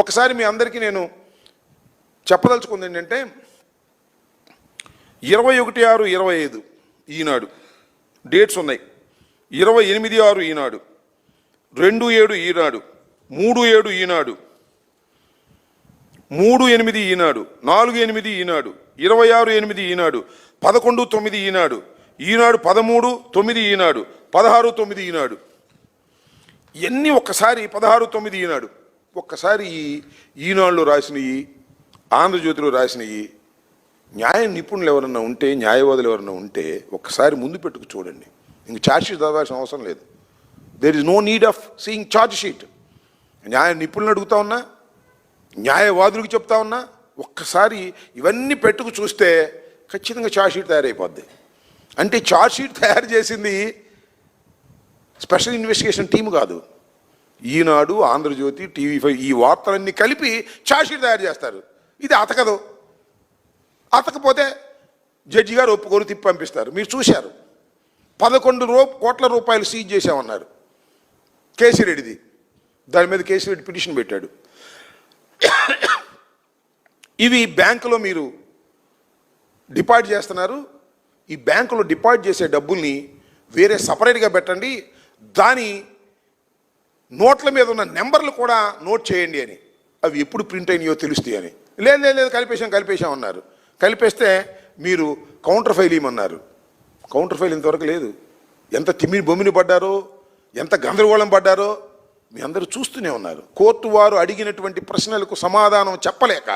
ఒకసారి మీ అందరికీ నేను చెప్పదలుచుకుంది ఏంటంటే 21/6/25 ఈనాడు డేట్స్ ఉన్నాయి. 28/6 ఈనాడు, 2/7 ఈనాడు, 3/7 ఈనాడు, 3/8 ఈనాడు, 4/8 ఈనాడు, 26/8 ఈనాడు, 11/9 ఈనాడు, ఈనాడు 13/9 ఈనాడు, 16/9 ఈనాడు. ఇవన్నీ ఒక్కసారి 16/9 ఈనాడు ఒక్కసారి ఈనాడులో రాసినవి, ఆంధ్రజ్యోతిలో రాసినవి న్యాయ నిపుణులు ఎవరన్నా ఉంటే, న్యాయవాదులు ఎవరన్నా ఉంటే ఒక్కసారి ముందు పెట్టుకు చూడండి. ఇంక ఛార్జ్ షీట్ చదవాల్సిన అవసరం లేదు. There is no need of seeing charge sheet. న్యాయ నిపుణులను అడుగుతా ఉన్నా, న్యాయవాదులకు చెప్తా ఉన్నా, ఒక్కసారి ఇవన్నీ పెట్టుకు చూస్తే ఖచ్చితంగా ఛార్జ్ షీట్ తయారైపోద్ది. అంటే ఛార్జ్ షీట్ తయారు చేసింది స్పెషల్ ఇన్వెస్టిగేషన్ టీం కాదు, ఈనాడు, ఆంధ్రజ్యోతి, TV5 ఈ వార్తలన్నీ కలిపి ఛార్జ్ షీట్ తయారు చేస్తారు. ఇది అతకదు. అతకపోతే జడ్జి గారు ఒప్పుకోరు, తిప్పి పంపిస్తారు. మీరు చూశారు. 11 కోట్ల రూపాయలు సీజ్ చేశామన్నారు కేసీరెడ్డిది. దాని మీద కేసీరెడ్డి పిటిషన్ పెట్టాడు. ఇవి బ్యాంకులో మీరు డిపాజిట్ చేస్తున్నారు. ఈ బ్యాంకులో డిపాజిట్ చేసే డబ్బుల్ని వేరే సపరేట్గా పెట్టండి, దాని నోట్ల మీద ఉన్న నెంబర్లు కూడా నోట్ చేయండి అని. అవి ఎప్పుడు ప్రింట్ అయినాయో తెలుస్తాయి అని. లేదు కలిపేశాం అన్నారు. కలిపేస్తే మీరు కౌంటర్ ఫైల్ ఇవ్వమన్నారు. కౌంటర్ ఫైల్ ఇంతవరకు లేదు. ఎంత తిమ్మిని బొమ్మిని పడ్డారో, ఎంత గందరగోళం పడ్డారో మీ అందరూ చూస్తూనే ఉన్నారు. కోర్టు వారు అడిగినటువంటి ప్రశ్నలకు సమాధానం చెప్పలేక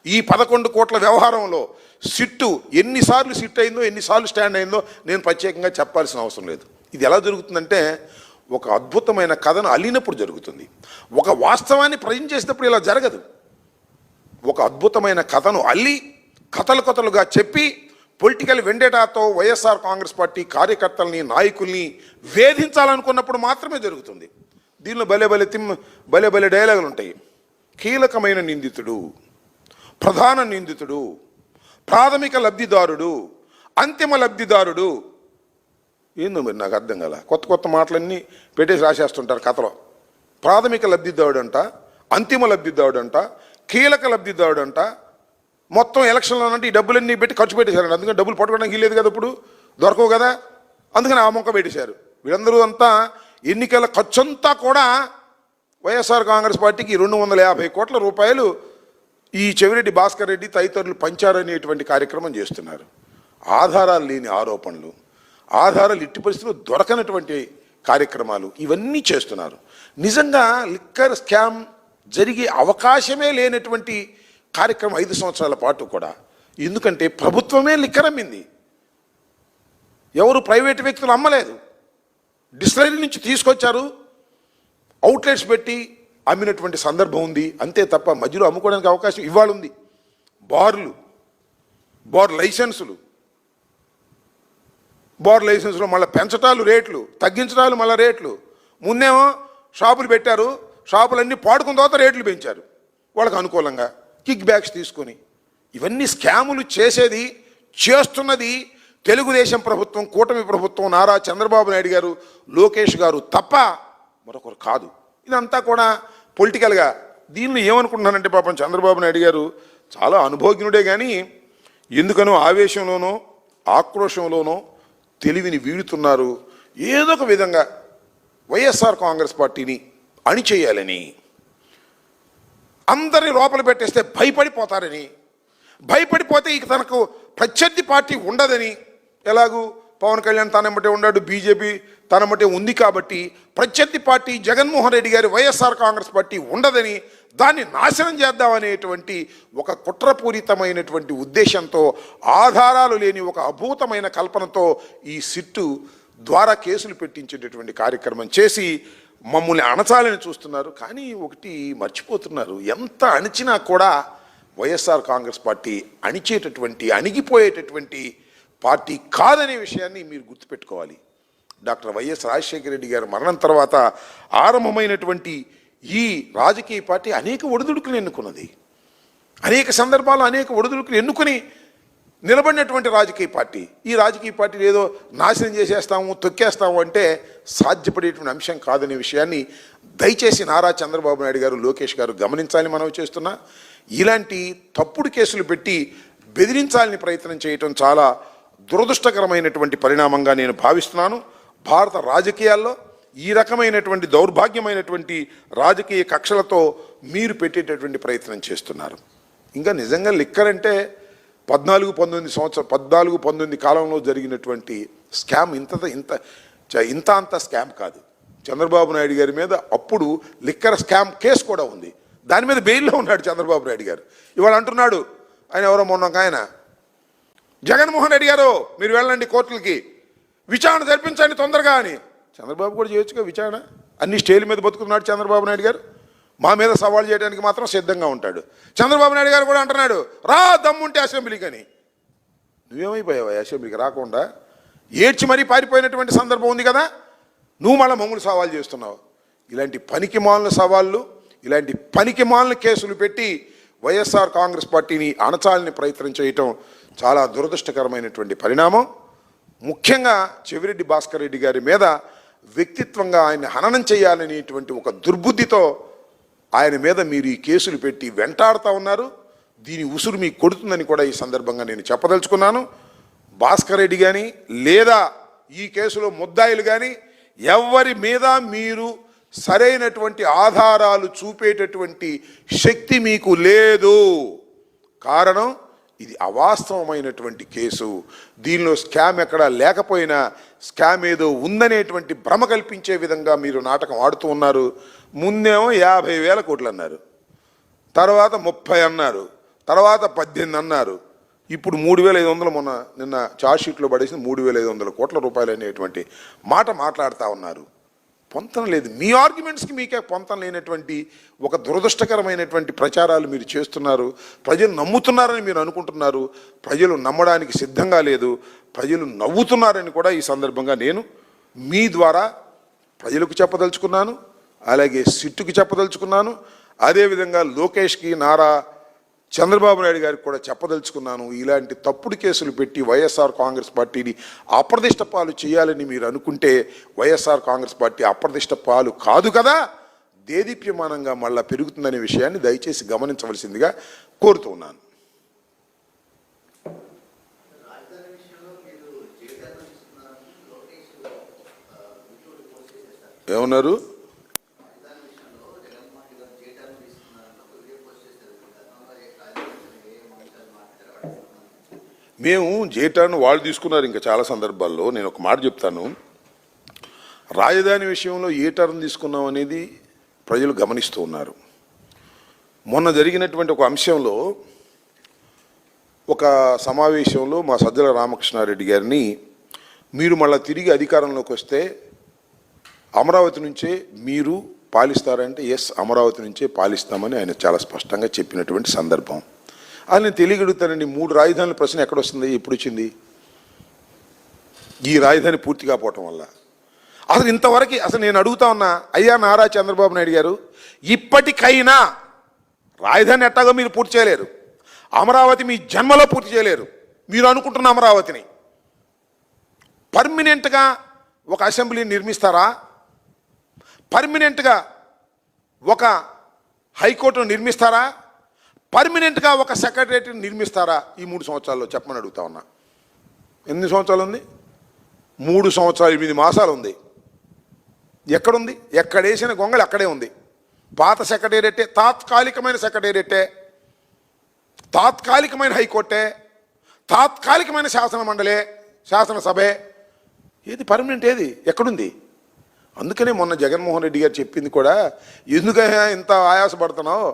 ఈ 11 కోట్ల వ్యవహారంలో సిట్టు ఎన్నిసార్లు సిట్ అయిందో, ఎన్నిసార్లు స్టాండ్ అయిందో నేను ప్రత్యేకంగా చెప్పాల్సిన అవసరం లేదు. ఇది ఎలా జరుగుతుందంటే ఒక అద్భుతమైన కథను అల్లినప్పుడు జరుగుతుంది. ఒక వాస్తవాన్ని ప్రజెంట్ చేసినప్పుడు ఇలా జరగదు. ఒక అద్భుతమైన కథను అల్లి కథలుగా చెప్పి పొలిటికల్ వెండేటాతో వైఎస్ఆర్ కాంగ్రెస్ పార్టీ కార్యకర్తల్ని, నాయకుల్ని వేధించాలనుకున్నప్పుడు మాత్రమే జరుగుతుంది. దీనిలో భలే డైలాగులు ఉంటాయి. కీలకమైన నిందితుడు, ప్రధాన నిందితుడు, ప్రాథమిక లబ్ధిదారుడు, అంతిమ లబ్ధిదారుడు. ఏందో మరి నాకు అర్థం కాల. కొత్త మాటలన్నీ పెట్టేసి రాసేస్తుంటారు కథలో. ప్రాథమిక లబ్ధిదారుడు అంట, అంతిమ లబ్ధిదారుడు అంట, కీలక లబ్ధిదారుడు అంట. మొత్తం ఎలక్షన్లో అంటే ఈ డబ్బులన్నీ పెట్టి ఖర్చు పెట్టేశారండి. అందుకని డబ్బులు పట్టుకోవడానికి లేదు కదా, ఇప్పుడు దొరకవు కదా, అందుకని ఆ మొక్క పెట్టేశారు. వీళ్ళందరూ అంతా ఎన్నికల ఖర్చు అంతా కూడా వైఎస్ఆర్ కాంగ్రెస్ పార్టీకి 250 కోట్ల రూపాయలు ఈ చెవిరెడ్డి భాస్కర్ రెడ్డి తదితరులు పంచారనేటువంటి కార్యక్రమం చేస్తున్నారు. ఆధారాలు లేని ఆరోపణలు, ఆధారాలు ఇట్టి పరిస్థితుల్లో దొరకనటువంటి కార్యక్రమాలు ఇవన్నీ చేస్తున్నారు. నిజంగా లిక్కర్ స్కామ్ జరిగే అవకాశమే లేనటువంటి కార్యక్రమం 5 సంవత్సరాల పాటు కూడా. ఎందుకంటే ప్రభుత్వమే లిక్కర్ అమ్మింది, ఎవరు ప్రైవేటు వ్యక్తులు అమ్మలేదు. డిస్టిలరీ నుంచి తీసుకొచ్చారు, అవుట్లెట్స్ పెట్టి అమ్మినటువంటి సందర్భం ఉంది. అంతే తప్ప మధ్యలో అమ్ముకోవడానికి అవకాశం ఇవాళ ఉంది. బార్ లైసెన్సులు మళ్ళీ పెంచటాలు రేట్లు, తగ్గించడాలు మళ్ళీ రేట్లు. ముందేమో షాపులు పెట్టారు, షాపులన్నీ పాడుకున్న తర్వాత రేట్లు పెంచారు వాళ్ళకు అనుకూలంగా, కిక్ బ్యాక్స్ తీసుకొని. ఇవన్నీ స్కాములు చేస్తున్నది తెలుగుదేశం ప్రభుత్వం, కూటమి ప్రభుత్వం, నారా చంద్రబాబు నాయుడు గారు, లోకేష్ గారు తప్ప మరొకరు కాదు. ఇదంతా కూడా పొలిటికల్గా. దీనిలో ఏమనుకుంటున్నానంటే పాపం చంద్రబాబు నాయుడు గారు చాలా అనుభవజ్ఞుడే, కానీ ఎందుకనో ఆవేశంలోనో ఆక్రోశంలోనో తెలివిని వీడుతున్నారు. ఏదో ఒక విధంగా వైఎస్ఆర్ కాంగ్రెస్ పార్టీని అణిచేయాలని, అందరినీ లోపల పెట్టేస్తే భయపడిపోతారని, భయపడిపోతే ఇక తనకు ప్రత్యర్థి పార్టీ ఉండదని, ఎలాగూ పవన్ కళ్యాణ్ తనమ్మటే ఉన్నాడు, బీజేపీ తనమ్మటే ఉంది కాబట్టి ప్రత్యర్థి పార్టీ జగన్మోహన్ రెడ్డి గారి వైఎస్ఆర్ కాంగ్రెస్ పార్టీ ఉండదని, దాన్ని నాశనం చేద్దామనేటువంటి ఒక కుట్రపూరితమైనటువంటి ఉద్దేశంతో, ఆధారాలు లేని ఒక అభూతమైన కల్పనతో ఈ సిట్టు ద్వారా కేసులు పెట్టించేటటువంటి కార్యక్రమం చేసి మమ్మల్ని అణచాలని చూస్తున్నారు. కానీ ఒకటి మర్చిపోతున్నారు, ఎంత అణిచినా కూడా వైఎస్ఆర్ కాంగ్రెస్ పార్టీ అణిగిపోయేటటువంటి పార్టీ కాదనే విషయాన్ని మీరు గుర్తుపెట్టుకోవాలి. డాక్టర్ వైఎస్ రాజశేఖర రెడ్డి గారి మరణం తర్వాత ఆరంభమైనటువంటి ఈ రాజకీయ పార్టీ అనేక ఒడిదుడుకులు ఎన్నుకున్నది. అనేక సందర్భాల్లో అనేక ఒడిదుడుకులు ఎన్నుకొని నిలబడినటువంటి రాజకీయ పార్టీ. ఈ రాజకీయ పార్టీని ఏదో నాశనం చేసేస్తాము, తొక్కేస్తాము అంటే సాధ్యపడేటువంటి అంశం కాదనే విషయాన్ని దయచేసి నారా చంద్రబాబు నాయుడు గారు, లోకేష్ గారు గమనించాలని మనం చేస్తున్నా. ఇలాంటి తప్పుడు కేసులు పెట్టి బెదిరించాలని ప్రయత్నం చేయటం చాలా దురదృష్టకరమైనటువంటి పరిణామంగా నేను భావిస్తున్నాను. భారత రాజకీయాల్లో ఈ రకమైనటువంటి దౌర్భాగ్యమైనటువంటి రాజకీయ కక్షలతో మీరు పెట్టేటటువంటి ప్రయత్నం చేస్తున్నారు. ఇంకా నిజంగా లిక్కర్ అంటే 14-19 కాలంలో జరిగినటువంటి స్కామ్ ఇంత అంత స్కామ్ కాదు. చంద్రబాబు నాయుడు గారి మీద అప్పుడు లిక్కర్ స్కామ్ కేసు కూడా ఉంది. దాని మీద బెయిల్లో ఉన్నాడు చంద్రబాబు నాయుడు గారు. ఇవాళ అంటున్నాడు ఆయన ఎవరో మొన్న ఆయన జగన్మోహన్ రెడ్డి గారు మీరు వెళ్ళండి కోర్టులకి, విచారణ జరిపించండి తొందరగా అని. చంద్రబాబు కూడా చేయొచ్చుగా విచారణ. అన్ని స్టేల మీద బతుకుతున్నాడు చంద్రబాబు నాయుడు గారు. మా మీద సవాల్ చేయడానికి మాత్రం సిద్ధంగా ఉంటాడు. చంద్రబాబు నాయుడు గారు కూడా అంటున్నాడు రా దమ్ముంటే అసెంబ్లీకి అని. నువ్వేమైపోయావా అసెంబ్లీకి రాకుండా? ఏడ్చి మరీ పారిపోయినటువంటి సందర్భం ఉంది కదా. నువ్వు మళ్ళీ మమ్మల్ని సవాల్ చేస్తున్నావు. ఇలాంటి పనికిమాలిన సవాళ్ళు, ఇలాంటి పనికిమాలిన కేసులు పెట్టి వైఎస్ఆర్ కాంగ్రెస్ పార్టీని అణచాలని ప్రయత్నం చేయటం చాలా దురదృష్టకరమైనటువంటి పరిణామం. ముఖ్యంగా చెవిరెడ్డి భాస్కర్ రెడ్డి గారి మీద వ్యక్తిత్వంగా ఆయన హననం చేయాలనేటువంటి ఒక దుర్బుద్ధితో ఆయన మీద మీరు ఈ కేసులు పెట్టి వెంటాడుతూ ఉన్నారు. దీని ఉసురు మీకు కొడుతుందని కూడా ఈ సందర్భంగా నేను చెప్పదలుచుకున్నాను. భాస్కర్ రెడ్డి కానీ లేదా ఈ కేసులో ముద్దాయిలు కానీ ఎవరి మీద మీరు సరైనటువంటి ఆధారాలు చూపేటటువంటి శక్తి మీకు లేదు. కారణం ఇది అవాస్తవమైనటువంటి కేసు. దీనిలో స్కామ్ ఎక్కడా లేకపోయినా స్కామ్ ఏదో ఉందనేటువంటి భ్రమ కల్పించే విధంగా మీరు నాటకం ఆడుతూ ఉన్నారు. ముందేమో 50,000 కోట్లు అన్నారు, తర్వాత 30 అన్నారు, తర్వాత 18 అన్నారు, ఇప్పుడు 3,500 నిన్న చార్జ్షీట్లో పడేసి 3,500 కోట్ల రూపాయలు అనేటువంటి మాట మాట్లాడుతూ ఉన్నారు. పొంతన లేదు. మీ ఆర్గ్యుమెంట్స్కి మీకే పొంతన లేనటువంటి ఒక దురదృష్టకరమైనటువంటి ప్రచారాలు మీరు చేస్తున్నారు. ప్రజలు నమ్ముతున్నారని మీరు అనుకుంటున్నారు. ప్రజలు నమ్మడానికి సిద్ధంగా లేదు. ప్రజలు నవ్వుతున్నారని కూడా ఈ సందర్భంగా నేను మీ ద్వారా ప్రజలకు చెప్పదలుచుకున్నాను. అలాగే సిట్టుకి చెప్పదలుచుకున్నాను. అదేవిధంగా లోకేష్కి, నారా చంద్రబాబు నాయుడు గారికి కూడా చెప్పదలుచుకున్నాను. ఇలాంటి తప్పుడు కేసులు పెట్టి వైఎస్ఆర్ కాంగ్రెస్ పార్టీని అప్రదిష్ట పాలు చేయాలని మీరు అనుకుంటే వైఎస్ఆర్ కాంగ్రెస్ పార్టీ అప్రదిష్ట పాలు కాదు కదా, దేదీప్యమానంగా మళ్ళా పెరుగుతుందనే విషయాన్ని దయచేసి గమనించవలసిందిగా కోరుతూ ఉన్నాను. ఏమన్నారు? మేము జేటాను వాళ్ళు తీసుకున్నారు. ఇంకా చాలా సందర్భాల్లో నేను ఒక మాట చెప్తాను. రాజధాని విషయంలో ఏ టర్న్ తీసుకున్నాం అనేది ప్రజలు గమనిస్తూ ఉన్నారు. మొన్న జరిగినటువంటి ఒక అంశంలో, ఒక సమావేశంలో మా సజ్జల రామకృష్ణారెడ్డి గారిని మీరు మళ్ళీ తిరిగి అధికారంలోకి వస్తే అమరావతి నుంచే మీరు పాలిస్తారంటే ఎస్ అమరావతి నుంచే పాలిస్తామని ఆయన చాలా స్పష్టంగా చెప్పినటువంటి సందర్భం. అది నేను తెలియగలుగుతానండి. 3 రాజధానుల ప్రశ్న ఎక్కడొస్తుంది, ఎప్పుడు వచ్చింది? ఈ రాజధాని పూర్తి కాకపోవటం వల్ల. అసలు ఇంతవరకు అసలు నేను అడుగుతా ఉన్నా, అయ్యా నారా చంద్రబాబు నాయుడు గారు, ఇప్పటికైనా రాజధాని ఎట్టాగో మీరు పూర్తి చేయలేరు, అమరావతి మీ జన్మలో పూర్తి చేయలేరు. మీరు అనుకుంటున్న అమరావతిని పర్మినెంట్గా ఒక అసెంబ్లీని నిర్మిస్తారా? పర్మినెంట్గా ఒక హైకోర్టును నిర్మిస్తారా? పర్మినెంట్గా ఒక సెక్రటరియట్ని నిర్మిస్తారా? ఈ 3 సంవత్సరాల్లో చెప్పమని అడుగుతా ఉన్నా. ఎన్ని సంవత్సరాలు ఉంది? 3 సంవత్సరాలు 8 మాసాలు ఉంది. ఎక్కడుంది? ఎక్కడేసిన గొంగళి అక్కడే ఉంది. పాత సెక్రటేరియట్టే, తాత్కాలికమైన సెక్రటేరియట్టే, తాత్కాలికమైన హైకోర్టే, తాత్కాలికమైన శాసన మండలే, శాసనసభే. ఏది పర్మనెంట్? ఏది ఎక్కడుంది? అందుకనే మొన్న జగన్మోహన్ రెడ్డి గారు చెప్పింది కూడా, ఎందుకయ్యా ఇంత ఆయాసపడుతున్నావు,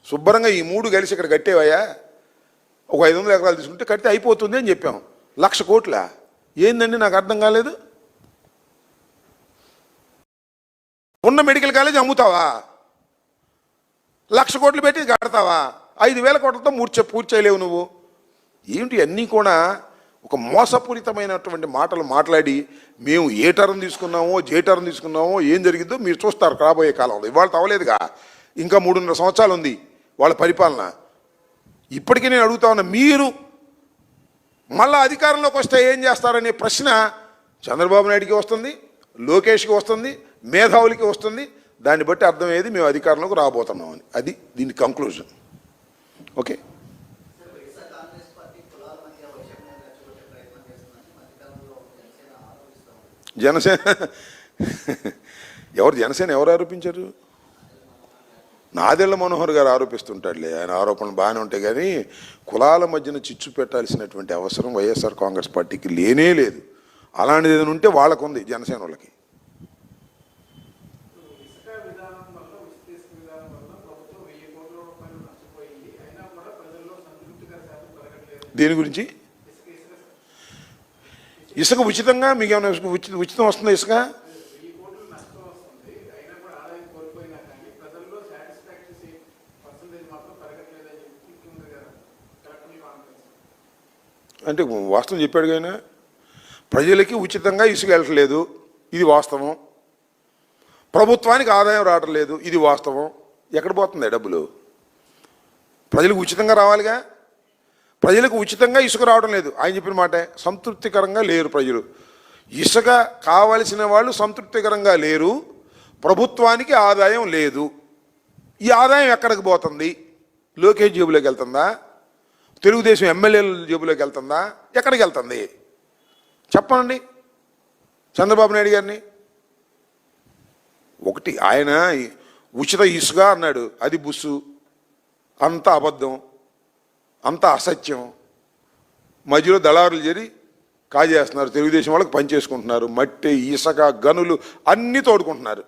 శుభ్రంగా ఈ 3 కలిసి ఇక్కడ కట్టేవయ్యా, ఒక 500 ఎకరాలు తీసుకుంటే కడితే అయిపోతుంది అని చెప్పాం. 1,00,000 కోట్ల ఏందండి? నాకు అర్థం కాలేదు. ఉన్న మెడికల్ కాలేజ్ అమ్ముతావా? 1,00,000 కోట్లు పెట్టి కడతావా? 5,000 కోట్లతో పూర్తి చేయలేవు నువ్వు. ఏమిటి అన్నీ కూడా ఒక మోసపూరితమైనటువంటి మాటలు మాట్లాడి మేము ఏ టర్న్ తీసుకున్నామో జే టర్న్ తీసుకున్నామో ఏం జరిగిందో మీరు చూస్తారు రాబోయే కాలంలో. ఇవాళ అవ్వలేదుగా, ఇంకా 3.5 సంవత్సరాలు ఉంది వాళ్ళ పరిపాలన. ఇప్పటికీ నేను అడుగుతా ఉన్నా, మీరు మళ్ళా అధికారంలోకి వస్తే ఏం చేస్తారనే ప్రశ్న చంద్రబాబు నాయుడికి వస్తుంది, లోకేష్కి వస్తుంది, మేధావులకి వస్తుంది. దాన్ని బట్టి అర్థమయ్యేది మేము అధికారంలోకి రాబోతున్నామని. అది దీని కంక్లూజన్. ఓకే, జనసేన ఎవరు ఆరోపించారు? నాదెళ్ల మనోహర్ గారు ఆరోపిస్తుంటాడులే. ఆయన ఆరోపణలు బాగానే ఉంటాయి, కానీ కులాల మధ్యన చిచ్చు పెట్టాల్సినటువంటి అవసరం వైఎస్ఆర్ కాంగ్రెస్ పార్టీకి లేనే లేదు. అలాంటిది ఏదైనా ఉంటే వాళ్ళకు ఉంది, జనసేన వాళ్ళకి. దేని గురించి? ఇసుక ఉచితంగా మీకు ఏమైనా ఉచితం వస్తుందా? ఇసుక అంటే వాస్తవం చెప్పాడు కానీ ప్రజలకి ఉచితంగా ఇసుక వెళ్ళట్లేదు, ఇది వాస్తవం. ప్రభుత్వానికి ఆదాయం రావటం లేదు, ఇది వాస్తవం. ఎక్కడ పోతుంది డబ్బులు? ప్రజలకు ఉచితంగా రావాలిగా. ప్రజలకు ఉచితంగా ఇసుక రావడం లేదు. ఆయన చెప్పిన మాట సంతృప్తికరంగా లేరు ప్రజలు. ఇసుక కావలసిన వాళ్ళు సంతృప్తికరంగా లేరు, ప్రభుత్వానికి ఆదాయం లేదు. ఈ ఆదాయం ఎక్కడికి పోతుంది? లోకేష్ జేబులోకి వెళ్తుందా? తెలుగుదేశం ఎమ్మెల్యేల జేబులోకి వెళ్తుందా? ఎక్కడికి వెళ్తుంది చెప్పండి చంద్రబాబు నాయుడు గారిని. ఒకటి, ఆయన ఉచిత ఇసుక అన్నాడు, అది బుస్సు, అంత అబద్ధం, అంత అసత్యం. మధ్యలో దళారులు చేరి కాజేస్తున్నారు, తెలుగుదేశం వాళ్ళకి పనిచేసుకుంటున్నారు. మట్టి, ఇసుక, గనులు అన్నీ తోడుకుంటున్నారు.